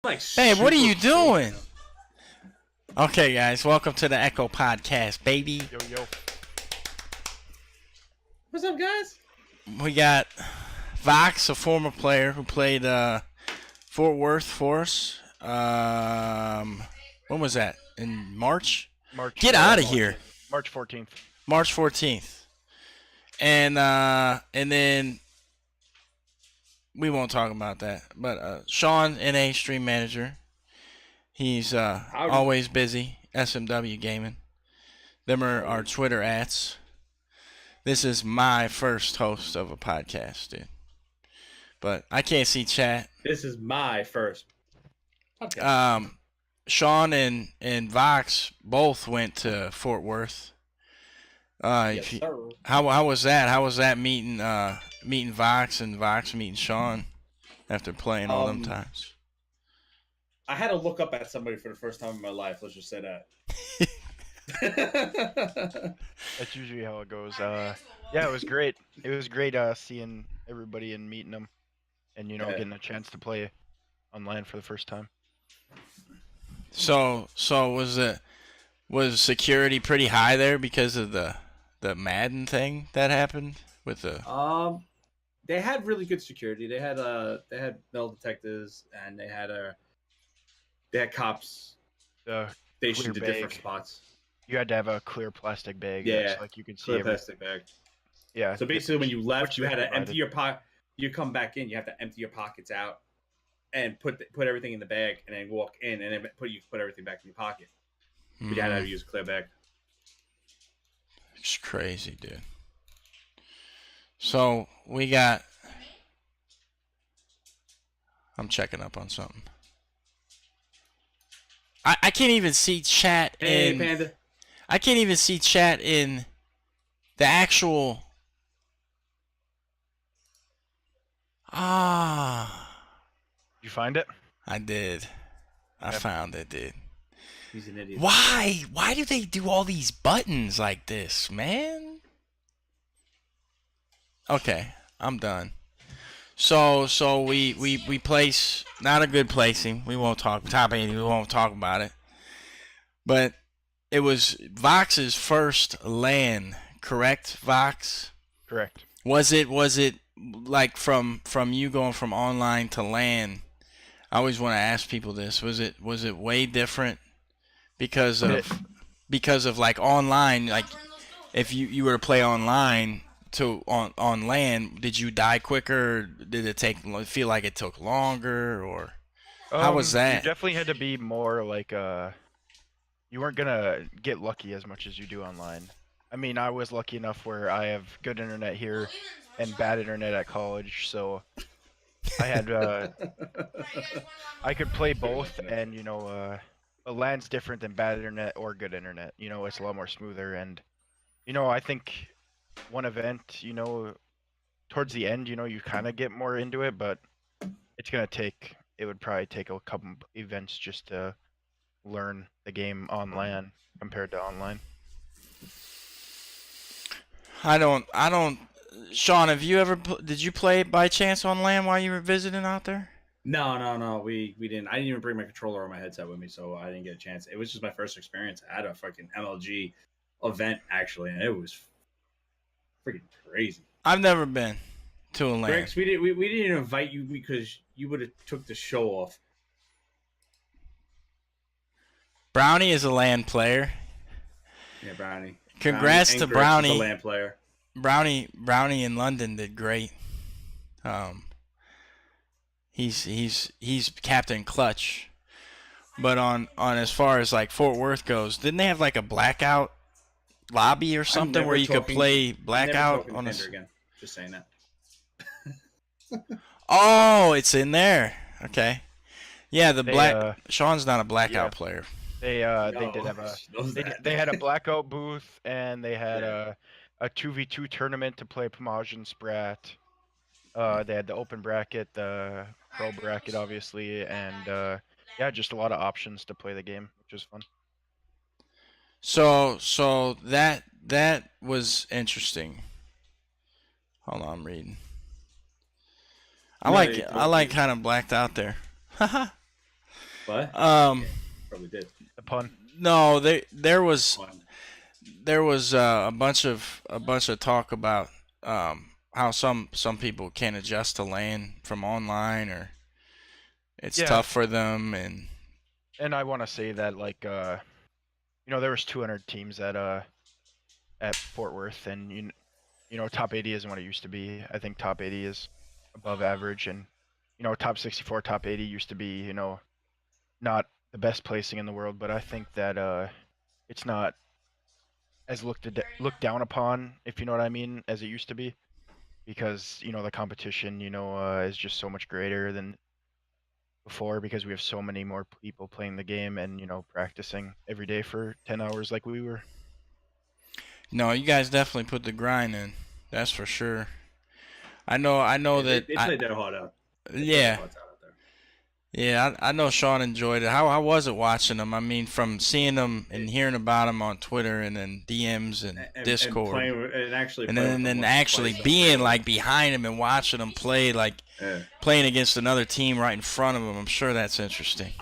Like, Hey, what are you super doing? cool. Okay, guys, welcome to the EcHo Podcast, baby. Yo. What's up, guys? We got Vox, a former player who played Fort Worth for us. When was that? In March? Get out of here. March 14th. March 14th. And then we won't talk about that. But Sean, NA Stream Manager. He's always busy. SMW Gaming. Them are our Twitter @. This is my first host of a podcast, dude. But I can't see chat. This is my first podcast. Sean and Vox both went to Fort Worth. Yes, sir. How was that? How was that meeting Vox and Vox meeting Sean after playing all them times? I had to look up at somebody for the first time in my life. Let's just say that. That's usually how it goes. Yeah, it was great. It was great seeing everybody and meeting them, and getting a chance to play online for the first time. So was security pretty high there because of the Madden thing that happened with the? They had really good security. They had metal detectives and they had cops stationed at different spots. You had to have a clear plastic bag. Yeah, so, like you could see clear plastic bag. Yeah. So basically, when you left, you had to empty your pocket. You come back in, you have to empty your pockets out and put everything in the bag, and then walk in, and then put everything back in your pocket. But you had to use a clear bag. It's crazy, dude. So we got. I'm checking up on something. I can't even see chat in. Panda. I can't even see chat in the actual. You find it? I did. I found it, dude. He's an idiot. Why? Why do they do all these buttons like this, man? Okay, I'm done. So we place not a good placing. We won't talk top 80. We won't talk about it. But it was Vox's first LAN, correct, Vox? Correct. Was it like from you going from online to LAN? I always want to ask people this. Was it way different because of like online, like if you were to play online on LAN, did you die quicker? Or did it feel like it took longer, or how was that? You definitely had to be more like you weren't gonna get lucky as much as you do online. I mean, I was lucky enough where I have good internet here and bad internet at college, so I had I could play both, and a LAN's different than bad internet or good internet. It's a lot more smoother, and I think one event, towards the end, you kind of get more into it, but it would probably take a couple events just to learn the game on LAN compared to online. I don't. Sean, did you play by chance on LAN while you were visiting out there? No. We didn't. I didn't even bring my controller or my headset with me, so I didn't get a chance. It was just my first experience at a fucking MLG event, actually, and it was freaking crazy. I've never been to a LAN. Rex, we didn't invite you because you would have took the show off. Brownie is a LAN player. Yeah, Brownie. Congrats to Brownie. The LAN player. Brownie in London did great. He's Captain Clutch. But on as far as like Fort Worth goes, didn't they have like a blackout lobby or something where you could play blackout on this? Again. Just saying that. Oh, it's in there. Okay. Yeah, Sean's not a blackout player. They did have they had a blackout booth, and they had a 2v2 tournament to play Pomage and Sprat. They had the open bracket, the pro bracket, obviously, and just a lot of options to play the game, which was fun. So that was interesting. Hold on, I'm reading. I like kind of blacked out there. What? Um, Probably did. The pun. no, there was Fun. a bunch of talk about how some people can't adjust to LAN from online, or it's Yeah. tough for them, and I want to say that like there was 200 teams at Fort Worth, and top 80 isn't what it used to be. I think top 80 is above average, and top 64, top 80 used to be not the best placing in the world, but I think that it's not as looked down upon, if you know what I mean, as it used to be, because the competition is just so much greater than before, because we have so many more people playing the game and practicing every day for 10 hours like we were. no, you guys definitely put the grind in. That's for sure. I know that They played their heart out. Yeah. Yeah, I know Sean enjoyed it. How was it watching them? I mean, from seeing them and hearing about them on Twitter and then DMs and Discord, and actually then actually being like behind him and watching them play, like playing against another team right in front of them. I'm sure that's interesting.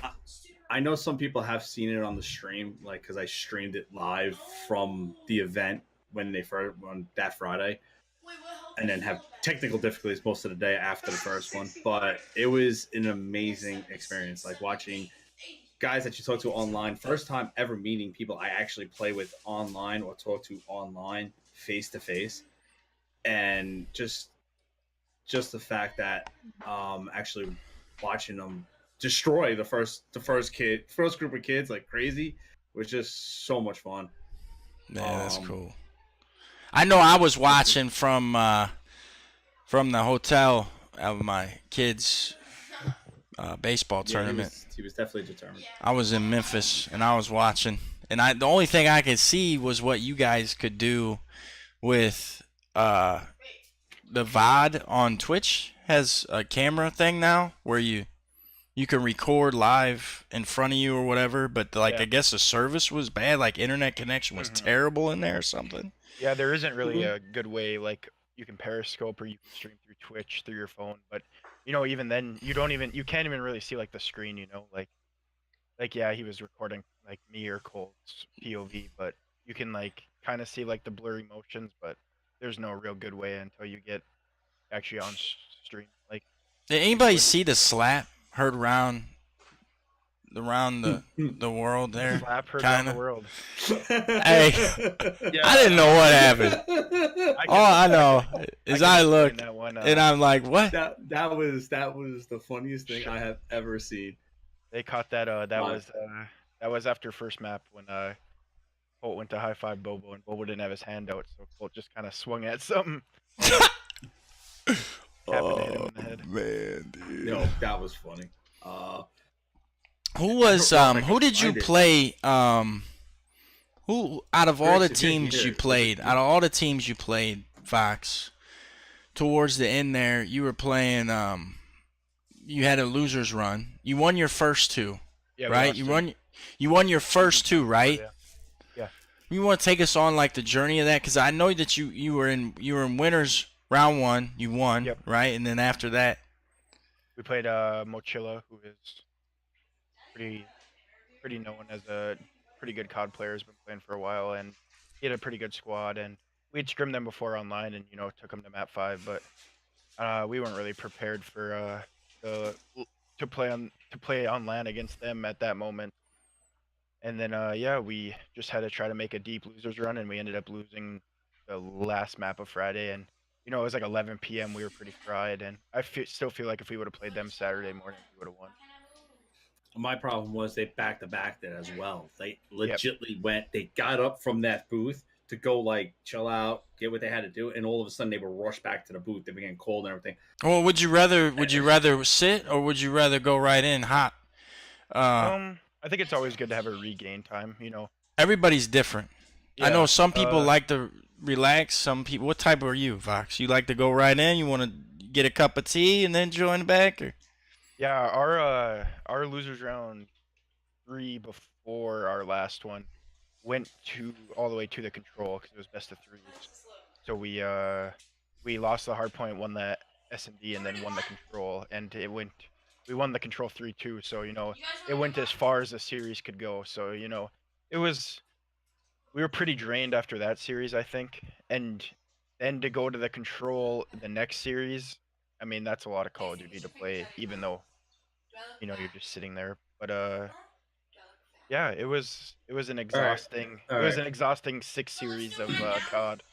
I know some people have seen it on the stream, like because I streamed it live from the event when that Friday, and then have technical difficulties most of the day after the first one. But it was an amazing experience, like watching guys that you talk to online. First time ever meeting people I actually play with online or talk to online face to face, and just the fact that actually watching them destroy the first group of kids like crazy was just so much fun. Yeah, that's cool. I know I was watching from the hotel of my kids' baseball tournament. He was definitely determined. I was in Memphis and I was watching, and the only thing I could see was what you guys could do with the VOD on Twitch. Has a camera thing now where you can record live in front of you or whatever, but I guess the service was bad, like internet connection was terrible in there or something. Yeah, there isn't really a good way, like you can Periscope or you can stream through Twitch through your phone, but even then you can't even really see like the screen, like yeah, he was recording like me or Cole's POV, but you can like kind of see like the blurry motions, but there's no real good way until you get actually on stream. Like, did anybody see the slap heard around the world there? Slap heard around the world. Hey, I didn't know what happened. All I know is I looked and I'm like, what? That was the funniest thing I have ever seen. They caught that. That was after first map when Colt went to high five Bobo and Bobo didn't have his hand out, so Colt just kind of swung at something. Happened to hit him in the head. Man, dude. No, that was funny. Who did you play? Who out of all the teams you played, Fox, towards the end there, you were playing. You had a loser's run. You won your first two, right? You won your first two, right? Yeah. You want to take us on like the journey of that? Because I know that you were in winners round one. You won, right? And then after that, we played Mochila, who is pretty known as a pretty good COD player. Has been playing for a while, and he had a pretty good squad. And we'd scrimmed them before online, and took them to map 5, but we weren't really prepared for to play on LAN against them at that moment. And then we just had to try to make a deep losers run, and we ended up losing the last map of Friday. And it was like 11 p.m. We were pretty fried, and I still feel like if we would have played them Saturday morning, we would have won. My problem was they back-to-backed it as well. They legitimately went. They got up from that booth to go like chill out, get what they had to do, and all of a sudden they were rushed back to the booth. They were getting cold and everything. Well, would you rather sit or would you rather go right in hot? I think it's always good to have a regain time. Everybody's different. Yeah, I know some people like to relax. Some people. What type are you, Vox? You like to go right in? You want to get a cup of tea and then join back, or? Yeah, our losers round 3 before our last one went all the way to the control because it was best of 3s. So we lost the hard point, won the S&D, and then won the control, and it went we won the control 3-2. So it went as far as the series could go. So it was we were pretty drained after that series, I think, and then to go to the control the next series. I mean, that's a lot of Call of Duty to play, even though you're just sitting there. But yeah, it was an exhausting All it was right. an exhausting 6 series of COD.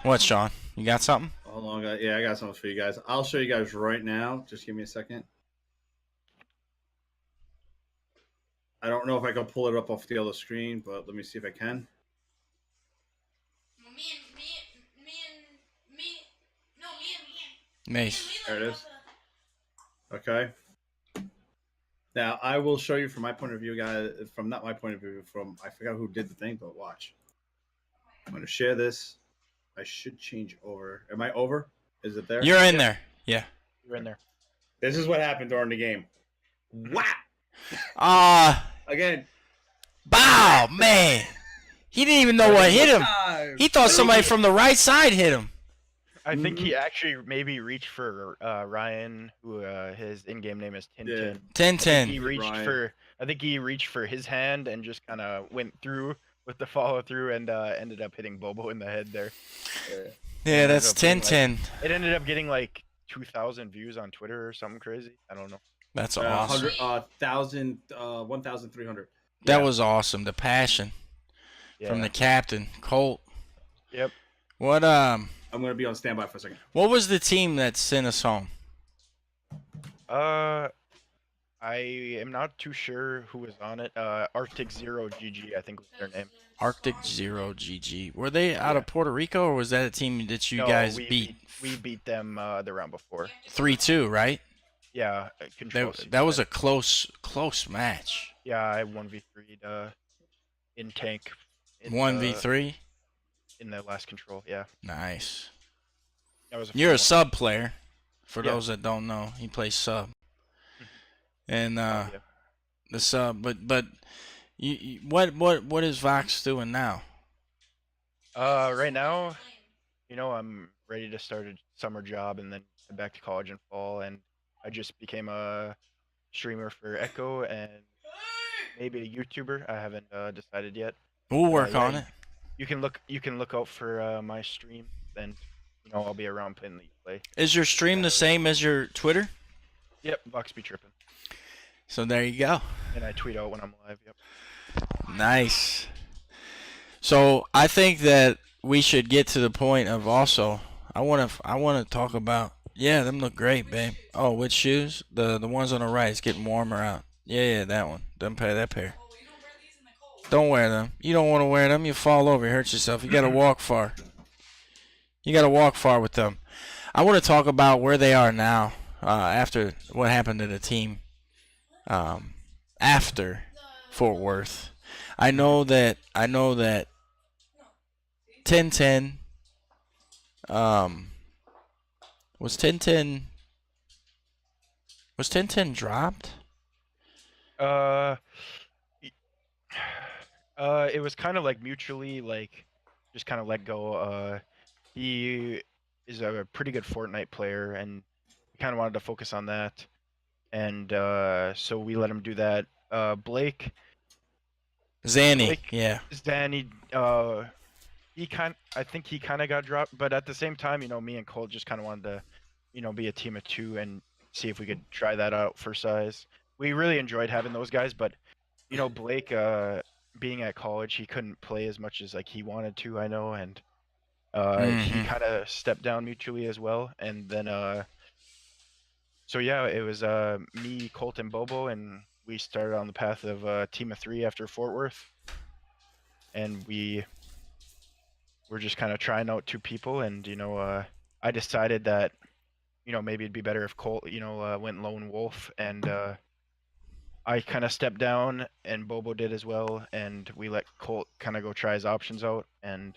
What, Sean? You got something? Hold on, guys. Yeah, I got something for you guys. I'll show you guys right now. Just give me a second. I don't know if I can pull it up off the other screen, but let me see if I can. Mace. There it is. Okay. Now I will show you from my point of view, guys. From not my point of view, from I forgot who did the thing, but watch. I'm going to share this. I should change over. Am I over? Is it there? You're in there. Yeah. You're in there. This is what happened during the game. Wow. Again. Bow, man. He didn't even know what hit him. He thought somebody from the right side hit him. I think he actually maybe reached for Ryan, who his in-game name is Tintin. Tintin. I think he reached for his hand and just kind of went through with the follow through and ended up hitting Bobo in the head there. Yeah, that's Tintin. It ended up getting like 2,000 views on Twitter or something crazy. I don't know. That's awesome. 1,300. That was awesome. The passion from the captain, Colt. Yep. What I'm gonna be on standby for a second. What was the team that sent us home? I am not too sure who was on it. Arctic Zero GG, I think was their name. Arctic Zero GG. Were they out of Puerto Rico, or was that a team that you guys beat? We beat them the round before. 3-2, right? Yeah. That was a close match. Yeah, I 1v3'd in tank. 1v3? In the last control, yeah. Nice. That You're a sub player. For those that don't know, he plays sub. And the sub, but what is Vox doing now? Right now, I'm ready to start a summer job and then head back to college in fall, and I just became a streamer for EcHo and maybe a YouTuber. I haven't decided yet. We'll work on it. You can look out for my stream, and I'll be around playing League play. Is your stream the same as your Twitter? Yep, Vox be tripping. So there you go. And I tweet out when I'm live. Yep. Nice. So I think that we should get to the point of also. I want to talk about. Yeah, them look great, babe. Oh, which shoes? The ones on the right. It's getting warmer out. Yeah, that one. That pair. Don't wear them. You don't want to wear them. You fall over, you hurt yourself. You got to walk far. You got to walk far with them. I want to talk about where they are now after what happened to the team after Fort Worth. I know that 10-10 was 10-10 dropped? It was kind of like mutually, like, just kind of let go. He is a pretty good Fortnite player, and we kind of wanted to focus on that, and so we let him do that. Blake, Zanny, I think he kind of got dropped, but at the same time, me and Cole just kind of wanted to, be a team of two and see if we could try that out for size. We really enjoyed having those guys, but Blake, being at college, he couldn't play as much as like he wanted to, I know, and he kind of stepped down mutually as well, and then so yeah, it was me, Colt, and Bobo, and we started on the path of a team of three after Fort Worth, and we were just kind of trying out two people, and I decided that maybe it'd be better if Colt went lone wolf, and I kind of stepped down, and Bobo did as well, and we let Colt kind of go try his options out, and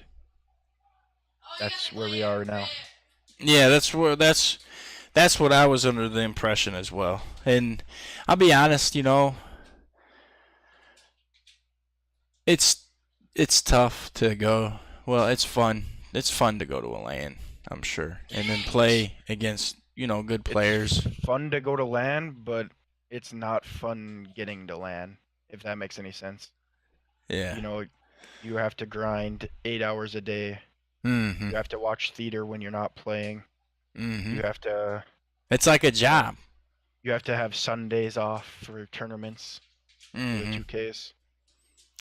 that's where we are now. Yeah, that's what I was under the impression as well. And I'll be honest, it's tough to go. Well, it's fun. It's fun to go to a LAN, I'm sure, and then play against good players. It's fun to go to LAN, but it's not fun getting to LAN, if that makes any sense. Yeah. You have to grind 8 hours a day. Mm-hmm. You have to watch theater when you're not playing. Mm-hmm. You have to. It's like a job. You have to have Sundays off for tournaments. Mm-hmm. For the 2Ks.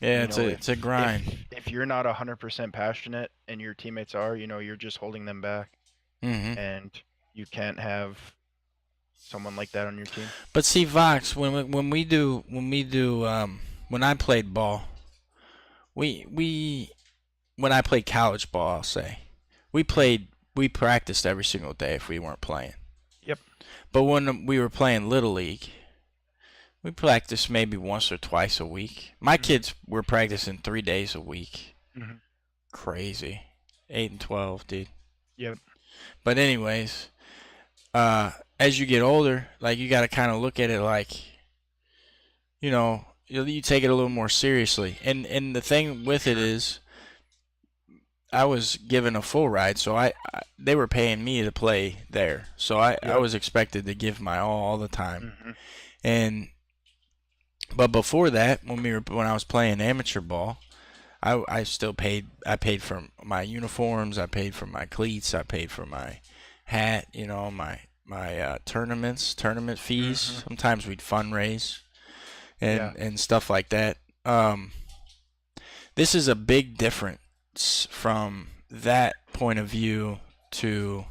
Yeah, it's a grind. If you're not 100% passionate and your teammates are, you're just holding them back. Mm-hmm. And you can't have someone like that on your team. But see, Vox, when I played ball, when I played college ball, I'll say, we practiced every single day if we weren't playing. Yep. But when we were playing Little League, we practiced maybe once or twice a week. My kids were practicing 3 days a week. Mm-hmm. Crazy. 8 and 12, dude. Yep. But anyways, as you get older, like, you got to kind of look at it like, you take it a little more seriously. And the thing with it is, I was given a full ride, so they were paying me to play there. So I was expected to give my all the time. Mm-hmm. But before that, when I was playing amateur ball, I still paid. I paid for my uniforms. I paid for my cleats. I paid for my hat. My tournament fees. Mm-hmm. Sometimes we'd fundraise and stuff like that. This is a big difference from that point of view to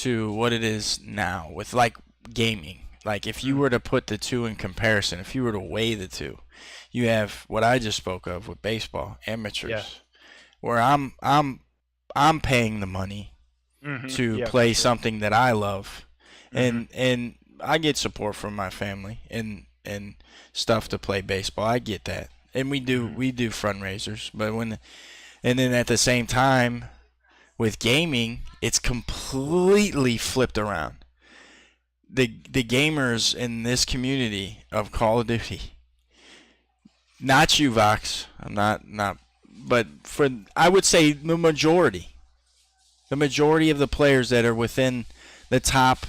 what it is now with, like, gaming. Like, if you were to put the two in comparison, if you were to weigh the two, you have what I just spoke of with baseball, amateurs, where I'm paying the money to play something that I love, and I get support from my family and stuff to play baseball. I get that, and we do fundraisers, but and then at the same time with gaming, it's completely flipped around. The gamers in this community of Call of Duty, not you, Vox, I'm not, but I would say the majority of the players that are within the top,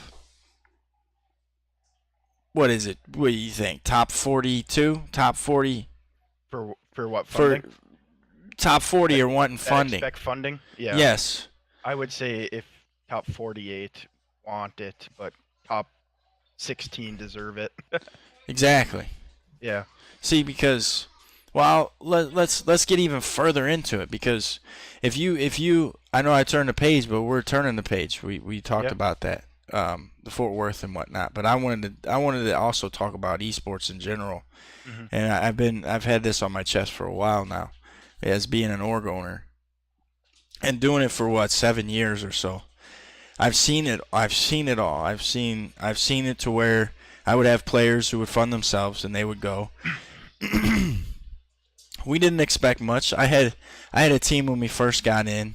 what is it? What do you think? Top 42, top 40 for what funding? For top 40 are wanting funding. Expect funding? Yeah. Yes. I would say if top 48 want it, but top 16 deserve it. Exactly. Yeah. See, because, well, let's get even further into it, because if you I know I turned the page, but we're turning the page. We talked about that, the Fort Worth and whatnot. But I wanted to also talk about esports in general, and I've had this on my chest for a while now, as being an org owner, and doing it for 7 years or so. I've seen it all. I've seen it to where I would have players who would fund themselves and they would go. We didn't expect much. I had a team when we first got in.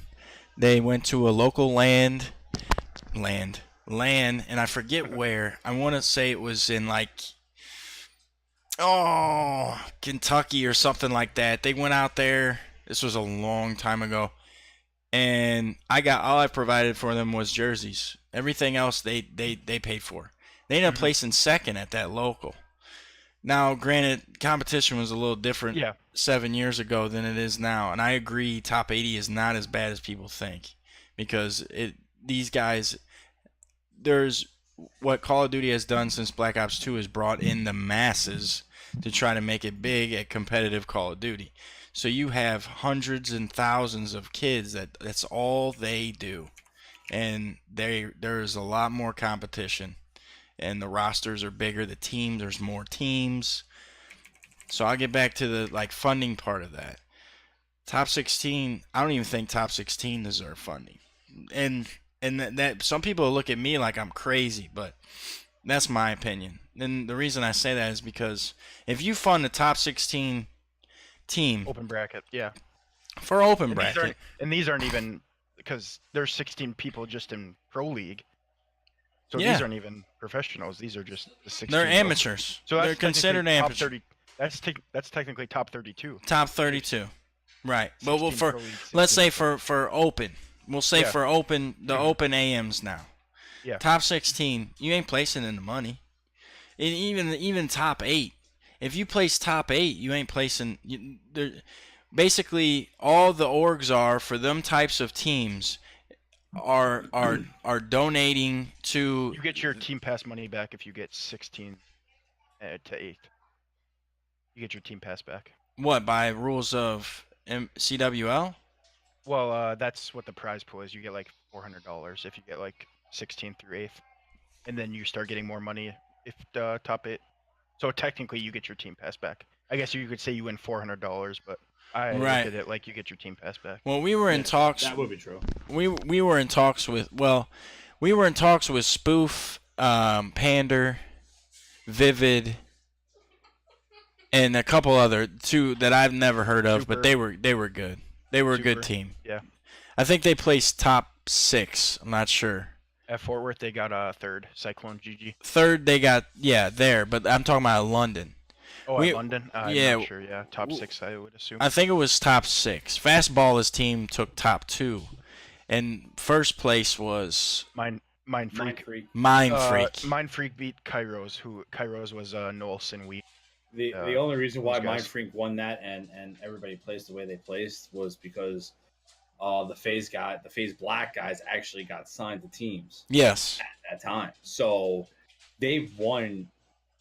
They went to a local land, and I forget where. I want to say it was in, like, Kentucky or something like that. They went out there. This was a long time ago. And all I provided for them was jerseys. Everything else they paid for. They ended up placing second at that local. Now, granted, competition was a little different 7 years ago than it is now, and I agree top 80 is not as bad as people think, because these guys, there's what Call of Duty has done since Black Ops 2 is brought in the masses to try to make it big at competitive Call of Duty. So you have hundreds and thousands of kids that's all they do, and there's a lot more competition. And the rosters are bigger, there's more teams. So I'll get back to the funding part of that. Top 16, I don't even think top 16 deserve funding. And that some people look at me like I'm crazy, but that's my opinion. And the reason I say that is because if you fund the top 16 team, open bracket, for open bracket, and these aren't even, because there's 16 people just in Pro League. So these aren't even professionals. These are just the 16. They're amateurs. So they're considered amateurs. That's technically top 32. Top 32, right? But let's say for open, we'll say for open, the open AMs now. Yeah. Top 16, you ain't placing in the money. And even top 8. If you place top 8, you ain't placing. Basically, all the orgs are for them types of teams are donating to. You get your team pass money back if you get 16 to 8th. You get your team pass back. What, by rules of CWL? Well, that's what the prize pool is. You get like $400 if you get like 16th through 8th, and then you start getting more money if top 8. So technically, you get your team pass back. I guess you could say you win $400, but I look at it like you get your team pass back. Well, we were in talks. That would be true. We were in talks with Spoof, Pander, Vivid, and a couple other two that I've never heard of, Super. but they were good. They were a good team. Yeah. I think they placed top 6. I'm not sure. At Fort Worth, they got third. Cyclone GG. Third, they got there, but I'm talking about London. Oh, at London? I'm yeah, not sure. Yeah, top 6, I would assume. I think it was top 6. Fastball's team took top 2, and first place was Mind Freak. Mind Freak. Mind Freak beat Kairos, who Kairos was Nolson Wheat. The only reason why Mind Freak won that and everybody placed the way they placed was because the phase black guys actually got signed to teams. Yes. At that time. So they won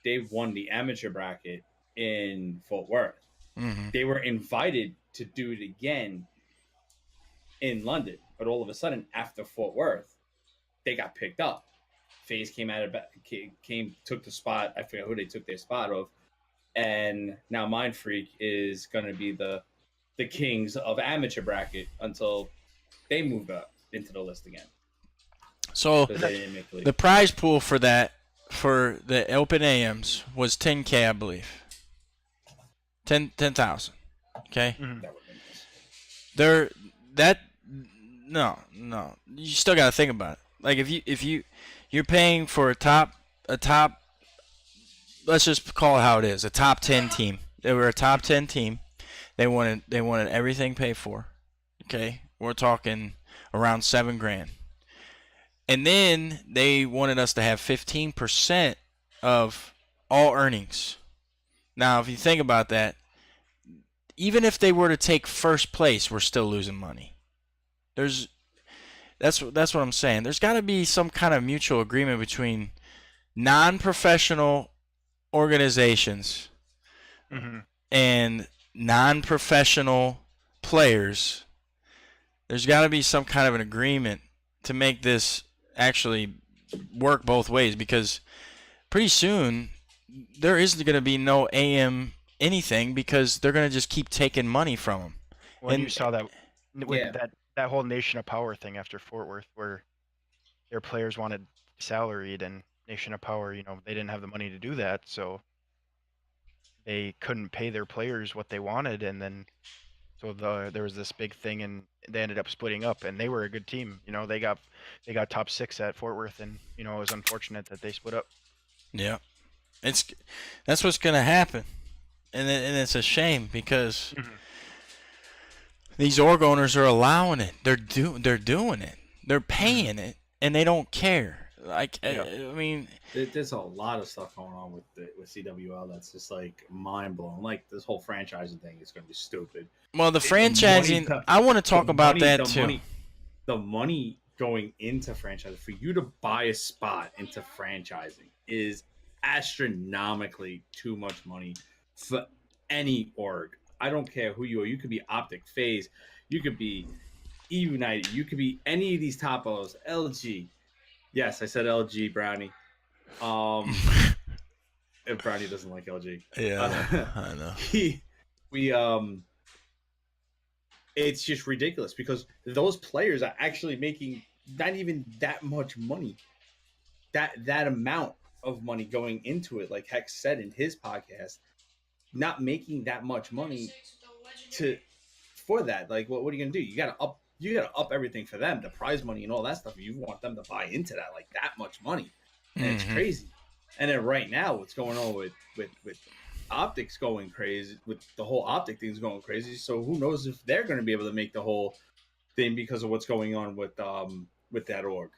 the amateur bracket in Fort Worth. Mm-hmm. They were invited to do it again in London, but all of a sudden after Fort Worth, they got picked up. FaZe took the spot. I forget who they took their spot of. And now Mind Freak is going to be the kings of amateur bracket until they move up into the list again. So the prize pool for that, for the Open AMs, was $10,000, I believe. 10,000. Okay. Mm-hmm. No. You still got to think about it. Like if you're paying for a top, let's just call it how it is, a top 10 team. They were a top 10 team. They wanted everything paid for. Okay, we're talking around $7,000. And then they wanted us to have 15% of all earnings. Now, if you think about that, even if they were to take first place, we're still losing money. That's what I'm saying. There's got to be some kind of mutual agreement between non-professional organizations and non-professional players. There's got to be some kind of an agreement to make this actually work both ways, because pretty soon there isn't going to be no AM anything, because they're going to just keep taking money from them. When you saw that with that whole Nation of Power thing after Fort Worth, where their players wanted salaried, and Nation of Power, they didn't have the money to do that, so they couldn't pay their players what they wanted, and then there was this big thing, and they ended up splitting up, and they were a good team. They got top 6 at Fort Worth, and it was unfortunate that they split up. Yeah, that's what's gonna happen, and it's a shame, because these org owners are allowing it. They're doing it. They're paying it, and they don't care. Like, I mean, there's a lot of stuff going on with CWL that's just like mind blowing. Like, this whole franchising thing is going to be stupid. Well, the franchising, I want to talk about that too. The money going into franchising, for you to buy a spot into franchising, is astronomically too much money for any org. I don't care who you are. You could be Optic, FaZe, you could be E-United, you could be any of these topos, LG. Yes, I said LG, Brownie. If Brownie doesn't like LG. Yeah, I know. It's just ridiculous, because those players are actually making not even that much money. That amount of money going into it, like Hex said in his podcast, not making that much money for that. Like, what are you gonna do? You gotta up everything for them, the prize money and all that stuff. You want them to buy into that, like, that much money, and it's crazy. And then right now, what's going on with Optics going crazy, with the whole Optic thing's going crazy. So who knows if they're going to be able to make the whole thing because of what's going on with that org,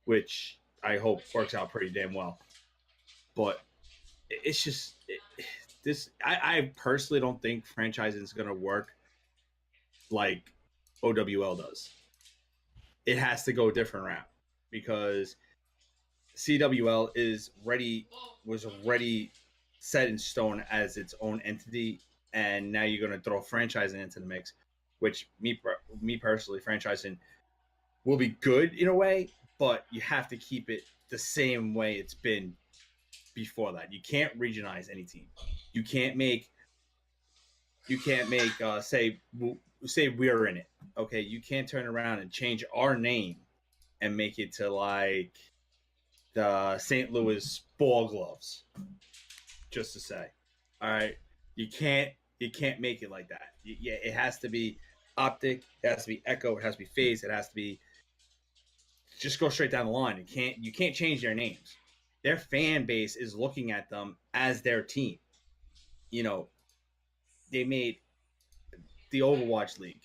which I hope works out pretty damn well. But it's just this. I personally don't think franchising is going to work like OWL does. It has to go a different route because CWL was already set in stone as its own entity, and now you're going to throw franchising into the mix, which me personally, franchising will be good in a way, but you have to keep it the same way it's been before that. You can't regionalize any team. You can't make say we're in it. Okay, you can't turn around and change our name and make it to like the St. Louis baLLGloves. Just to say, all right, you can't make it like that. It has to be Optic, it has to be EcHo, it has to be FaZe, it has to be just go straight down the line. You can't change their names. Their fan base is looking at them as their team. You know, they made the Overwatch League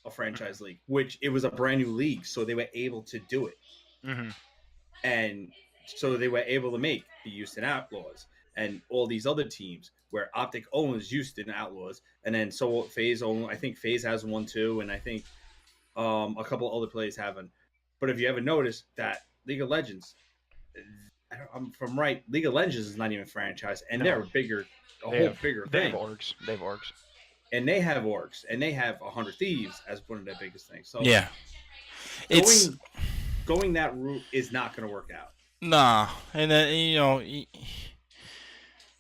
a franchise league, which it was a brand new league, so they were able to do it. Mm-hmm. And so they were able to make the Houston Outlaws and all these other teams where Optic owns Houston Outlaws, and then so FaZe own. I think FaZe has one too, and I think a couple of other players haven't. But if you ever notice that League of Legends, I'm from right, League of Legends is not even franchise, and they're bigger, bigger thing. They have orgs. And they have orgs, and they have 100 Thieves as one of their biggest things. So yeah, going that route is not going to work out. Nah, and then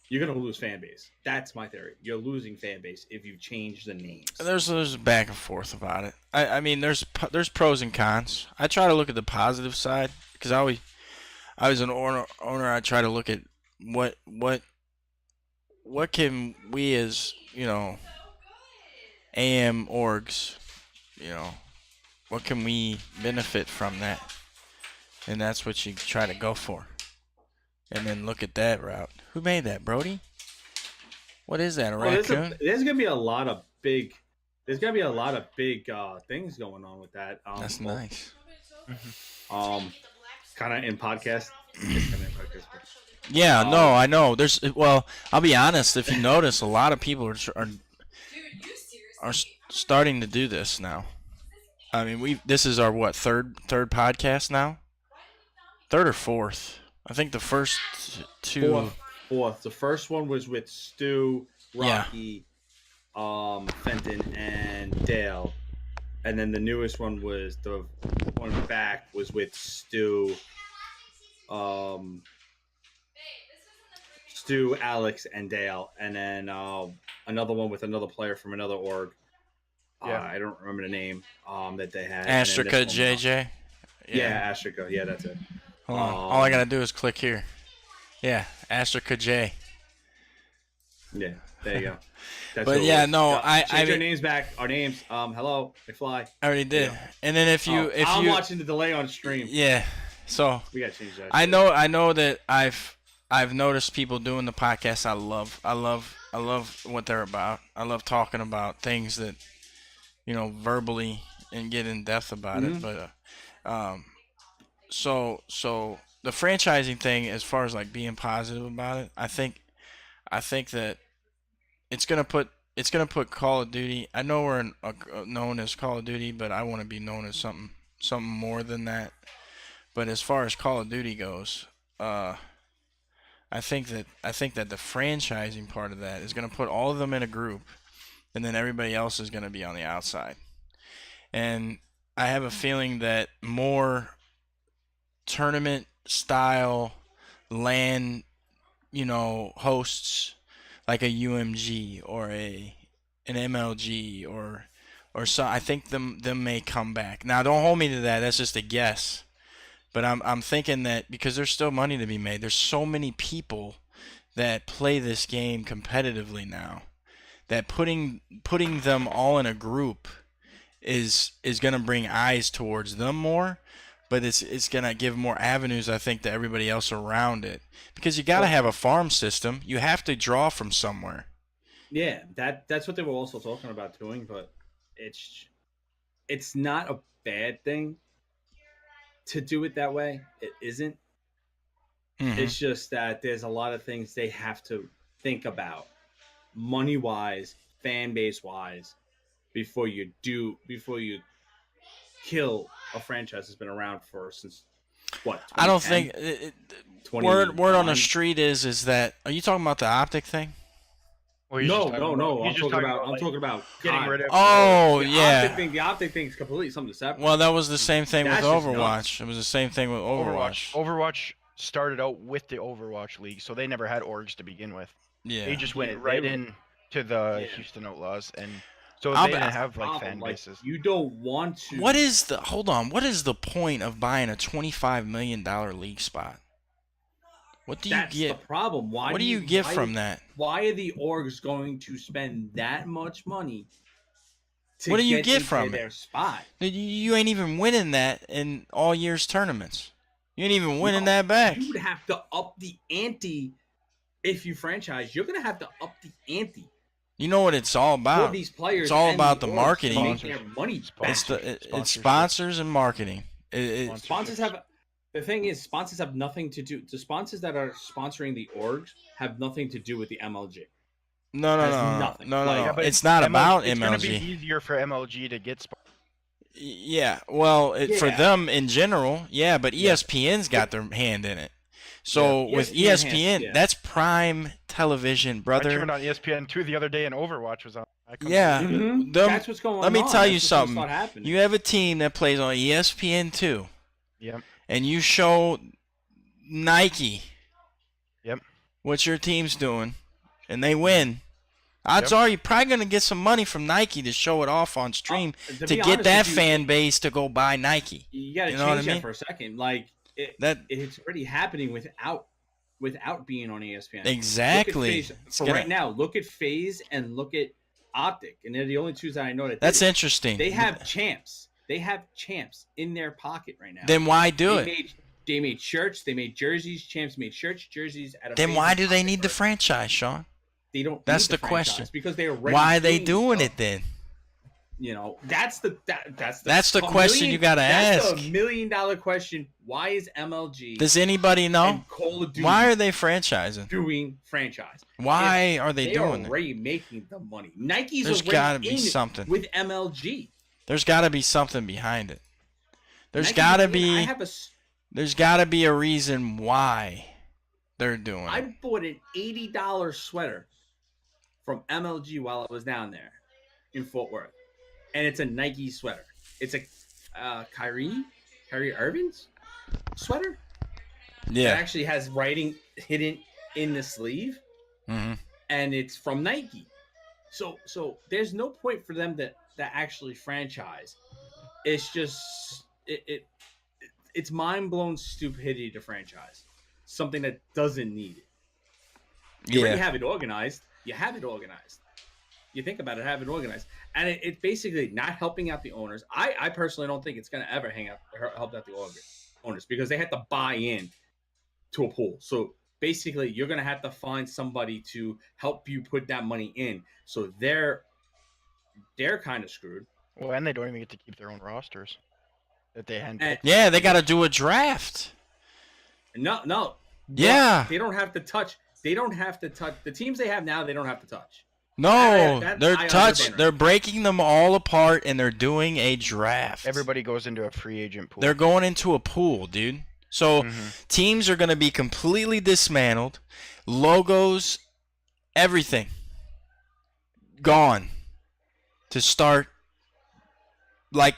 you're going to lose fan base. That's my theory. You're losing fan base if you change the names. There's back and forth about it. I mean, there's pros and cons. I try to look at the positive side because I was an owner. I try to look at what can we as AM orgs, what can we benefit from that? And that's what you try to go for. And then look at that route. Who made that, Brody? What is that, a raccoon? There's gonna be a lot of big things going on with that. That's nice. Kind of in podcast. Yeah, no, I know. I'll be honest. If you notice, a lot of people are starting to do this now. I mean, this is our third podcast now? Third or fourth? I think the first two. Fourth. The first one was with Stu, Rocky, Fenton, and Dale, and then the newest one was the one back was with Stu, Alex, and Dale, and then another one with another player from another org. I don't remember the name that they had. Astrica JJ. Yeah, Astrica. Yeah, that's it. Hold on. All I gotta do is click here. Yeah, Astrica J. Yeah, there you go. But yeah, no, I change our names back. Our names. Hello, McFly. I already did. And then I'm watching the delay on stream. Yeah, so we gotta change that. I know that I've noticed people doing the podcast. I love what they're about. I love talking about things that verbally and get in depth about it. But so the franchising thing, as far as like being positive about it, I think that it's gonna put Call of Duty. I know we're known as Call of Duty, but I want to be known as something more than that. But as far as Call of Duty goes, I think that the franchising part of that is gonna put all of them in a group, and then everybody else is gonna be on the outside. And I have a feeling that more tournament style LAN, hosts like a UMG or an MLG or so. I think them may come back. Now, don't hold me to that. That's just a guess. But I'm thinking that because there's still money to be made. There's so many people that play this game competitively now that putting them all in a group is going to bring eyes towards them more. But it's going to give more avenues, I think, to everybody else around it. Because you got to have a farm system. You have to draw from somewhere. Yeah, that's what they were also talking about doing. But it's not a bad thing to do it that way. It isn't. It's just that there's a lot of things they have to think about, money wise, fan base wise, before you kill a franchise that's been around for since what? I don't think word on the street is that. Are you talking about the optic thing? No. I'm talking about getting rid of. Oh, The optic thing is completely something separate. Well, that was the same thing with Overwatch. It was the same thing with Overwatch. Overwatch started out with the Overwatch League, so they never had orgs to begin with. Yeah. They just went right in to the Houston Outlaws, and so they didn't have like fan bases. You don't want to. What is the point of buying a $25 million league spot? What do you get? That's the problem. What do you get from that? Why are the orgs going to spend that much money what do you get from their spot? You ain't even winning that in all year's tournaments. You ain't even winning that back. You would have to up the ante if you franchise. You're going to have to up the ante. You know what it's all about? For these players, it's all about the marketing. Make their money back. It's sponsors and marketing. Sponsors have. The thing is, sponsors have nothing to do. The sponsors that are sponsoring the orgs have nothing to do with the MLG. No. Yeah, it's not about MLG. It's going to be easier for MLG to get sponsors. Yeah, well, for them in general, yeah, but ESPN's got their hand in it. So with ESPN, that's prime television, brother. I turned on ESPN2 the other day and Overwatch was on. Yeah, that's what's going on. Let me tell you something. You have a team that plays on ESPN2. Yep. And you show Nike. Yep. What your team's doing, and they win. Odds are you're probably going to get some money from Nike to show it off on stream to get that fan base to go buy Nike. You got to change that for a second. Like it's already happening without being on ESPN. Exactly. Right now, look at FaZe and look at Optic, and they're the only two that I know that. That's interesting. They have champs. They have champs in their pocket right now. Then why do it? They made shirts. They made jerseys. Champs made shirts, jerseys. Then why do they need the franchise, Sean? They don't. That's the question. Because they're why are they doing it then? You know, that's the question you got to ask. That's $1 million question. Why is MLG? Does anybody know? Call of Duty why are they franchising? Doing franchise. Why are they doing it? They're already making the money. Nike's There's got to be something with MLG. There's got to be something behind it. There's got to be. There's got to be a reason why they're doing it. I bought an $80 sweater from MLG while I was down there in Fort Worth, and it's a Nike sweater. It's a Kyrie Irving's sweater. Yeah, it actually has writing hidden in the sleeve, and it's from Nike. So there's no point for them to actually franchise. It's just it's mind-blown stupidity to franchise something that doesn't need it. You already have it organized. You have it organized. You think about it, have it organized, and it's basically not helping out the owners. I personally don't think it's going to ever help out the owners because they have to buy in to a pool. So basically, you're going to have to find somebody to help you put that money in. So they're kind of screwed. Well, and they don't even get to keep their own rosters that they handpick. Yeah, they got to do a draft. No. Yeah. They don't have to touch. They don't have to touch the teams they have now. They don't have to touch. No, they're breaking them all apart, and they're doing a draft. Everybody goes into a free agent pool. They're going into a pool, dude. So teams are going to be completely dismantled. Logos, everything gone to start. Like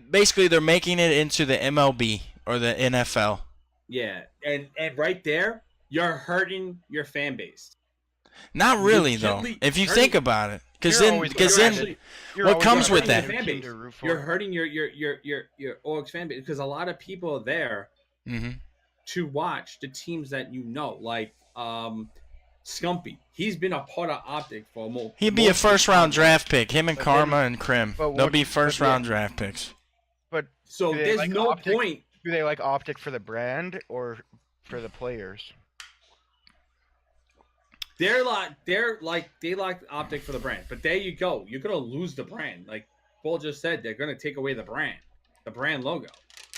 basically they're making it into the MLB or the NFL. Yeah, and right there, you're hurting your fan base. Not really though, if you think about it, because then what comes with that? You're hurting your org's fan base because a lot of people are there to watch the teams that you know, like Scumpy. He's been a part of Optic for more. He'd be a first-round draft pick. Him and Karma and Krim. They'll be first-round draft picks. But so there's no point. Do they like Optic for the brand or for the players? They like Optic for the brand, but there you go. You're gonna lose the brand. Like Paul just said, they're gonna take away the brand logo.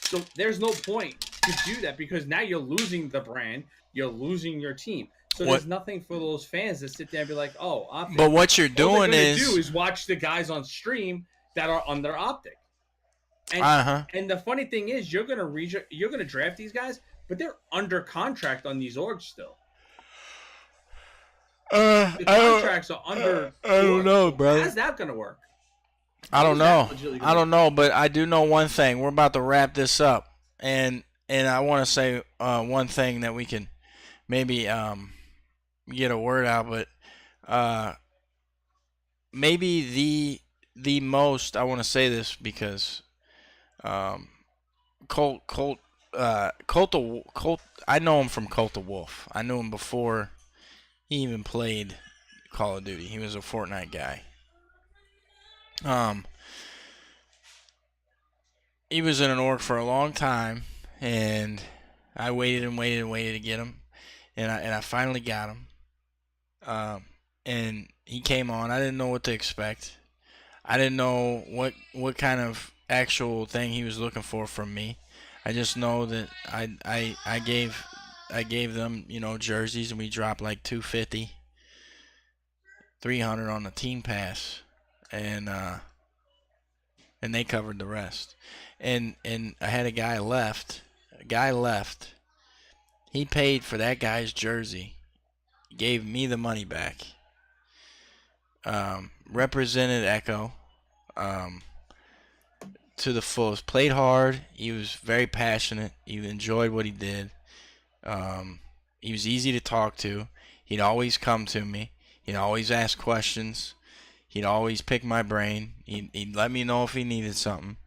So there's no point to do that because now you're losing the brand, you're losing your team. So there's nothing for those fans to sit there and be like, "Oh, Optic." But what you're All doing they're gonna do is watch the guys on stream that are on their Optic. And the funny thing is, you're gonna draft these guys, but they're under contract on these orgs still. The contracts are under. I don't know, brother. How's that gonna work? I don't know, but I do know one thing. We're about to wrap this up, and I want to say one thing that we can maybe get a word out, but maybe the most. I want to say this because Colt. I know him from Colt the Wolf. I knew him before he even played Call of Duty. He was a Fortnite guy. He was in an org for a long time, and I waited to get him, and I finally got him. And he came on. I didn't know what to expect. I didn't know what kind of actual thing he was looking for from me. I just know that I gave them, jerseys, and we dropped like 250, 300 on the team pass, and they covered the rest. And I had a guy left. He paid for that guy's jersey. Gave me the money back. Represented EcHo to the fullest. Played hard. He was very passionate. He enjoyed what he did. He was easy to talk to. He'd always come to me. He'd always ask questions. He'd always pick my brain. He'd let me know if he needed something.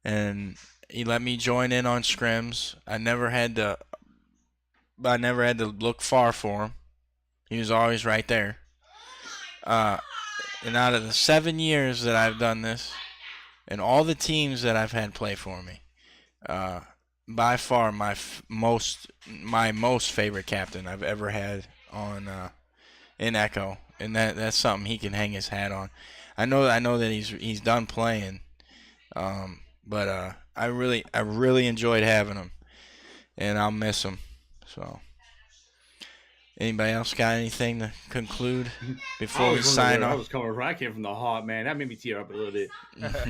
And he let me join in on scrims. I never had to look far for him. He was always right there. And out of the 7 years that I've done this, and all the teams that I've had play for me, by far my most favorite captain I've ever had on in EcHo, and that's something he can hang his hat on. I know that he's done playing, but I really enjoyed having him, and I'll miss him. So, anybody else got anything to conclude before we sign off? I was coming from. I came from the heart, man. That made me tear up a little bit. That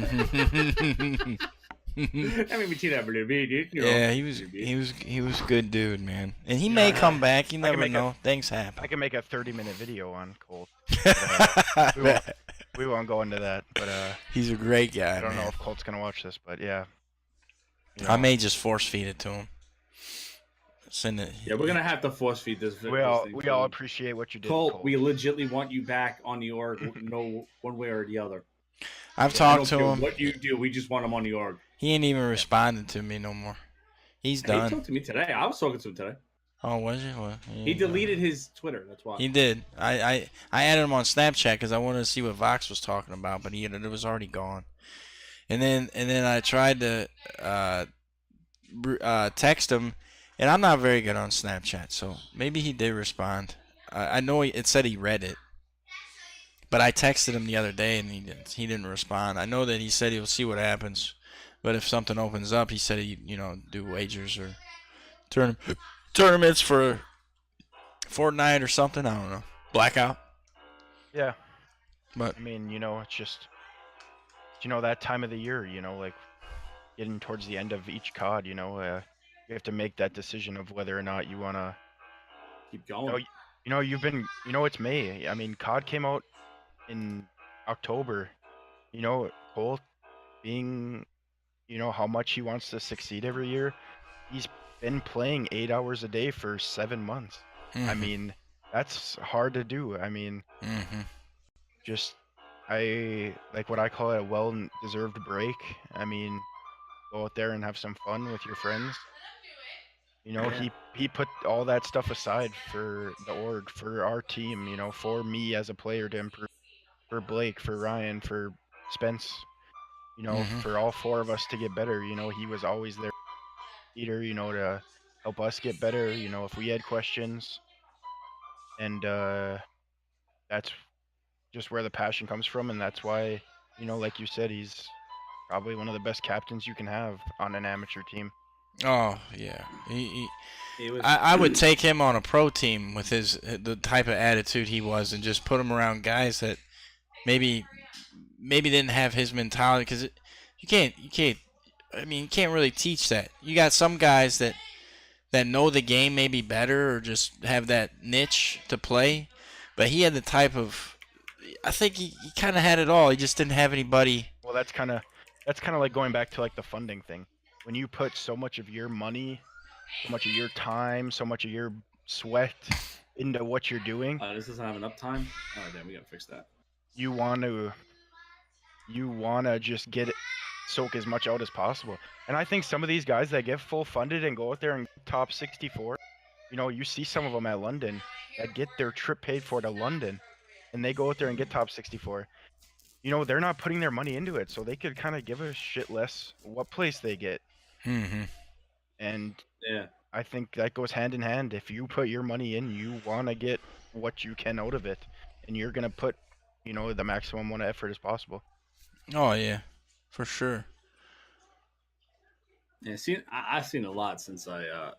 made me tear up a little bit, dude. Yeah, he was good, dude, man. And he may come back. You never know. Things happen. I can make a 30-minute video on Colt. We won't go into that, but he's a great guy. I don't know if Colt's gonna watch this, but yeah. I may just force feed it to him. Send it. Yeah, we're gonna have to force feed this. We all appreciate what you did, Colt. We legitimately want you back on the org, no one way or the other. I've talked to him. What you do, we just want him on the org. He ain't even responded to me no more. He's done. He talked to me today. I was talking to him today. Oh, was you? Well, he deleted his Twitter. That's why. He did. I added him on Snapchat because I wanted to see what Vox was talking about, but it was already gone. And then I tried to text him, and I'm not very good on Snapchat, so maybe he did respond. I know it said he read it, but I texted him the other day and he didn't respond. I know that he said he'll see what happens, but if something opens up, he said he'd do wagers or tournaments for Fortnite or something. I don't know. Blackout. Yeah. But I mean, it's just that time of the year, like getting towards the end of each COD, you have to make that decision of whether or not you want to keep going. It's May. I mean, COD came out in October. Colt being, how much he wants to succeed every year. He's been playing 8 hours a day for 7 months. Mm-hmm. I mean, that's hard to do. I mean, I like what I call a well-deserved break. I mean, go out there and have some fun with your friends. He put all that stuff aside for the org, for our team, for me as a player to improve, for Blake, for Ryan, for Spence, for all 4 of us to get better. He was always there, Peter, to help us get better, if we had questions. And that's just where the passion comes from, and that's why, like you said, he's probably one of the best captains you can have on an amateur team. Oh yeah, It was. I would take him on a pro team with the type of attitude he was, and just put him around guys that maybe didn't have his mentality, because you can't. I mean, you can't really teach that. You got some guys that know the game maybe better, or just have that niche to play, but he had the type of. I think he kind of had it all. He just didn't have anybody. Well, that's kind of like going back to like the funding thing. When you put so much of your money, so much of your time, so much of your sweat into what you're doing, This doesn't have enough time. Oh damn, we gotta fix that. you want to just soak as much out as possible. And I think some of these guys that get full funded and go out there and top 64, you see some of them at London that get their trip paid for to London, and they go out there and get top 64. They're not putting their money into it, so they could kind of give a shit less what place they get. Mm-hmm. And Yeah. I think that goes hand in hand. If you put your money in, you want to get what you can out of it, and you're gonna put, the maximum amount of effort as possible. Oh yeah, for sure. Yeah, I've seen a lot since I